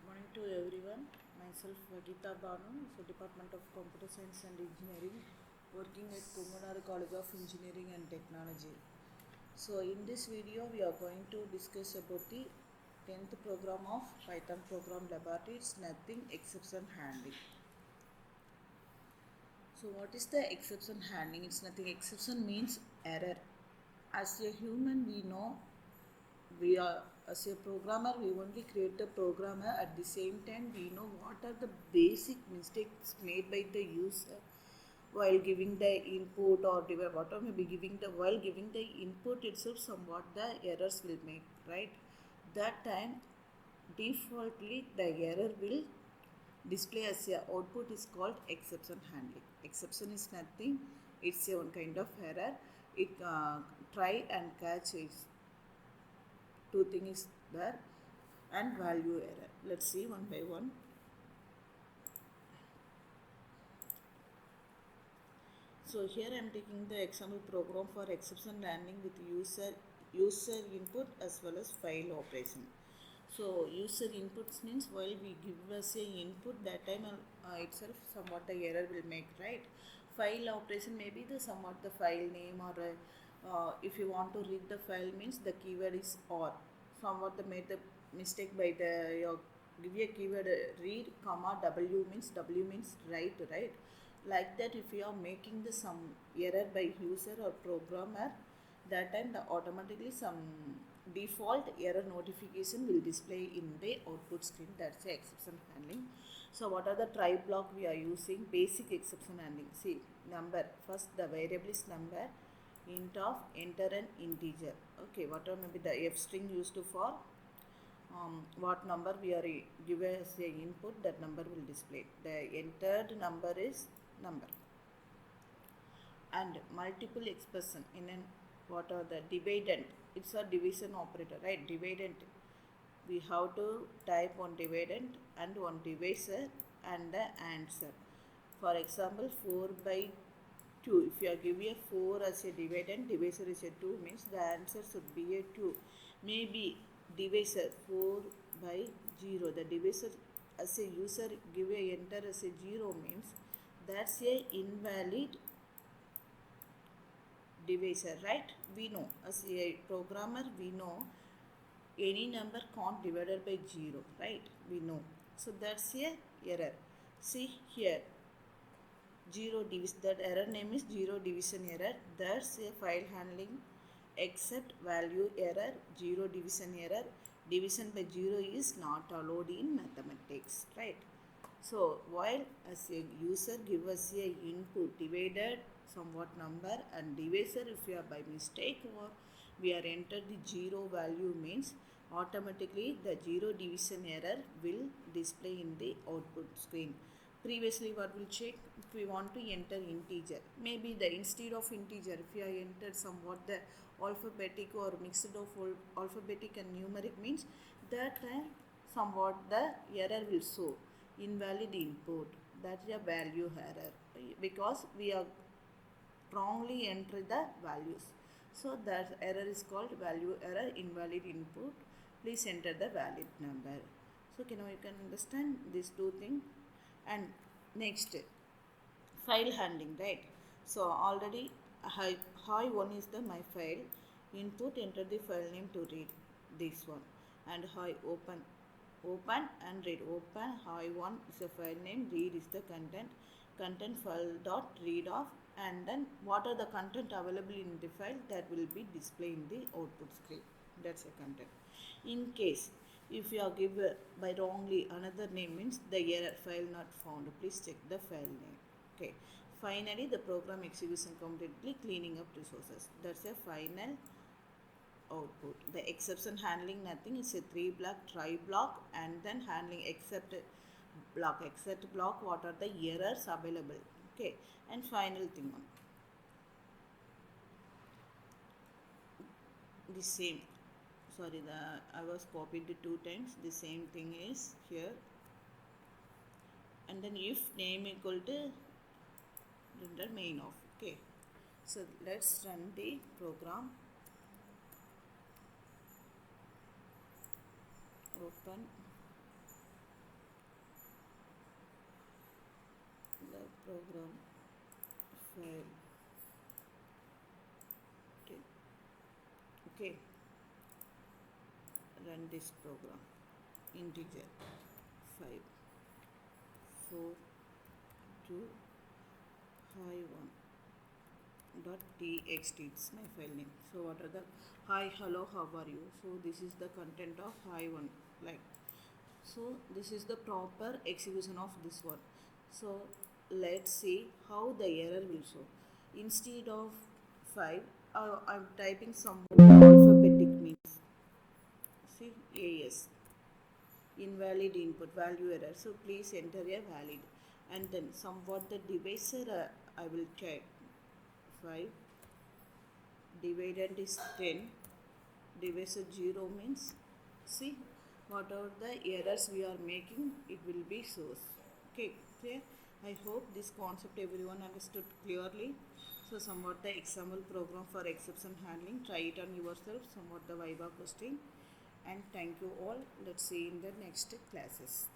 Good morning to everyone. Myself Gita Banu, so Department of Computer Science and Engineering, working at Kungunaru College of Engineering and Technology. So in this video we are going to discuss about the 10th program of Python program laboratory. It's nothing exception handling. So what is the exception handling? It's nothing. Exception means error. As a human we know we are, as a programmer we only create the programmer. At the same time we know what are the basic mistakes made by the user while giving the input, or whatever may be giving the, while giving the input itself somewhat the errors will make, right? That time defaultly the error will display as a output is called exception handling. Exception is nothing, it's a one kind of error. It try and catch is two things is there, and value error. Let's see one by one. So here I am taking the example program for exception handling with user input as well as file operation. So user inputs means while we give us a input, that time itself somewhat the error will make, right? File operation maybe the somewhat the file name, or if you want to read the file means the keyword is or. Somewhat the made the mistake by the your give a keyword read comma w means write, right? Like that if you are making the some error by user or programmer, that time the automatically some default error notification will display in the output screen. That's the exception handling. So what are the try block we are using? Basic exception handling. See, number, first the variable is number, int of enter an integer. Okay, whatever may be the f string used for what number we are give as a input, that number will display. The entered number is number. And multiple expression in an, what are the dividend, it's a division operator, right? Dividend, we have to type one dividend and one divisor and the answer. For example, 4 by 2, if you are giving a 4 as a dividend, divisor is a 2, means the answer should be a 2. Maybe divisor 4 by 0, the divisor as a user give a enter as a 0 means that's a invalid divisor, right? We know as a programmer we know any number can't divided by 0, right? We know. So that's a error. See here, 0 division, that error name is 0 division error. That's a file handling except value error, 0 division error. Division by 0 is not allowed in mathematics, right? So while as a user give us a input divided somewhat number and divisor, if we are by mistake or we are entered the 0 value means automatically the 0 division error will display in the output screen. Previously what will check, if we want to enter integer, maybe the instead of integer if you are entered somewhat the alphabetic or mixed of alphabetic and numeric means, that time somewhat the error will show invalid input. That's a value error because we are wrongly enter the values. So that error is called value error, invalid input. Please enter the valid number. So you can understand these two things. And next, file handling, right? So already hi 1 is the my file input, enter the file name to read this one, and hi open and read. Open hi 1 is a file name, read is the content file dot read off, and then what are the content available in the file that will be displayed in the output screen. That's a content. In case if you are given by wrongly another name means the error file not found, please check the file name. Okay, finally the program execution completely, cleaning up resources. That's a final output. The exception handling nothing, is a 3 block try block, and then handling except block what are the errors available. Okay, and final thing on the same, sorry, I was copied the 2 times, the same thing is here. And then if name equal to render main of. Okay, so let's run the program. Open the program file. Okay, run this program. Integer 5 4 2 hi 1 dot txt. It's my file name. So what are the hi, hello, how are you? So this is the content of hi 1, like, so this is the proper execution of this one. So let's see how the error will show. Instead of 5, I'm typing some alphabetic means. See, AS, invalid input value error. So please enter a valid, and then somewhat the divisor I will check. 5 dividend is 10, divisor 0 means, see, whatever the errors we are making, it will be source. Okay, clear? I hope this concept everyone understood clearly. So somewhat the example program for exception handling, try it on yourself, somewhat the Viva question. And thank you all. Let's see in the next classes.